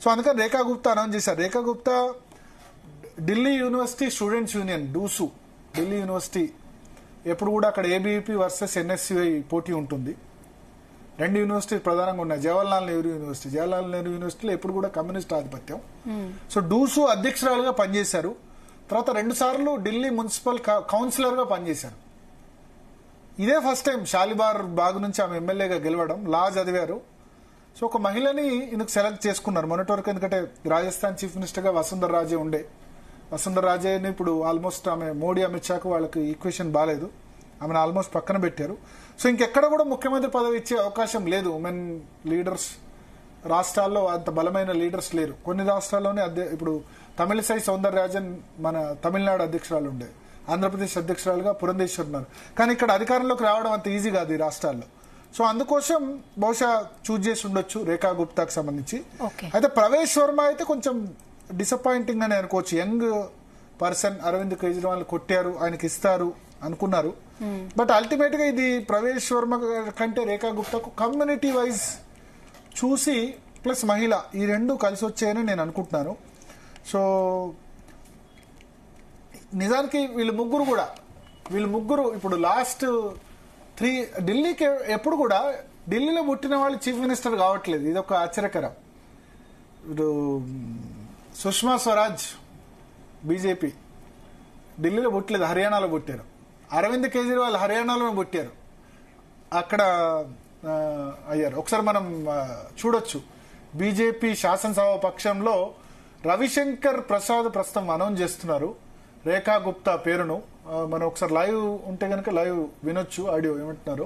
So అందుకని రేఖా Gupta announce చేశారు. Rekha Gupta Delhi University students union DUSU, Delhi University ఎప్పుడు కూడా అక్కడ ఏబీవీపీ వర్సెస్ ఎన్ఎస్యుఐ పోటీ ఉంటుంది. రెండు యూనివర్సిటీలు ప్రధానంగా ఉన్నాయి. జవహర్లాల్ నెహ్రూ యూనివర్సిటీలో ఎప్పుడు కూడా కమ్యూనిస్ట్ ఆధిపత్యం. సో డూసు అధ్యక్షురాలుగా పనిచేశారు. తర్వాత 2 సార్లు ఢిల్లీ మున్సిపల్ కౌన్సిలర్ గా పనిచేశారు. ఇదే ఫస్ట్ టైం షాలిబార్ బాగ్ నుంచి ఆమె ఎమ్మెల్యేగా గెలవడం. లా చదివారు. సో ఒక మహిళని ఇందుకు సెలెక్ట్ చేసుకున్నారు మొన్నటి వరకు. ఎందుకంటే రాజస్థాన్ చీఫ్ మినిస్టర్ గా వసుంధర రాజే ఉండే. వసుంధర రాజేని ఇప్పుడు ఆల్మోస్ట్ ఆమె మోడీ అమిత్ షాకు వాళ్ళకి ఈక్వేషన్ బాగాలేదు, ఆమెను ఆల్మోస్ట్ పక్కన పెట్టారు. సో ఇంకెక్కడ కూడా ముఖ్యమంత్రి పదవి ఇచ్చే అవకాశం లేదు. ఉమెన్ లీడర్స్ రాష్ట్రాల్లో అంత బలమైన లీడర్స్ లేరు. కొన్ని రాష్ట్రాల్లోనే ఇప్పుడు తమిళసై సౌందరరాజన్ మన తమిళనాడు అధ్యక్షురాలు ఉండే, ఆంధ్రప్రదేశ్ అధ్యక్షురాలుగా పురంధేశ్వర్ ఉన్నారు. కానీ ఇక్కడ అధికారంలోకి రావడం అంత ఈజీ కాదు ఈ రాష్ట్రాల్లో. సో అందుకోసం బహుశా చూజ్ చేసి ఉండొచ్చు రేఖా గుప్తాకు సంబంధించి. అయితే ప్రవేశ్ వర్మ అయితే కొంచెం డిసప్పాయింటింగ్ అని అనుకోవచ్చు. యంగ్ పర్సన్, అరవింద్ కేజ్రీవాల్ కొట్టారు, ఆయనకి ఇస్తారు అనుకున్నారు. బట్ అల్టిమేట్ గా ఇది ప్రవేశ్ వర్మ కంటే రేఖా గుప్తాకు కమ్యూనిటీ వైజ్ చూసి ప్లస్ మహిళ ఈ రెండు కలిసి వచ్చాయని నేను అనుకుంటున్నాను. సో నిజానికి వీళ్ళు ముగ్గురు ఇప్పుడు లాస్ట్ 3 ఢిల్లీకి ఎప్పుడు కూడా ఢిల్లీలో పుట్టిన వాళ్ళు చీఫ్ మినిస్టర్ కావట్లేదు. ఇది ఒక ఆశ్చర్యకరం. ఇప్పుడు సుష్మా స్వరాజ్ బీజేపీ ఢిల్లీలో పుట్టలేదు, హర్యానాలో పుట్టారు. అరవింద్ కేజ్రీవాల్ హర్యానాలో పుట్టారు, అక్కడ అయ్యారు. ఒకసారి మనం చూడొచ్చు బీజేపీ శాసనసభ పక్షంలో రవిశంకర్ ప్రసాద్ ప్రస్తుతం అనౌన్స్ చేస్తున్నారు రేఖా గుప్తా పేరును. మనం ఒకసారి లైవ్ ఉంటే కనుక లైవ్ వినొచ్చు, ఆడియో ఏమంటున్నారు.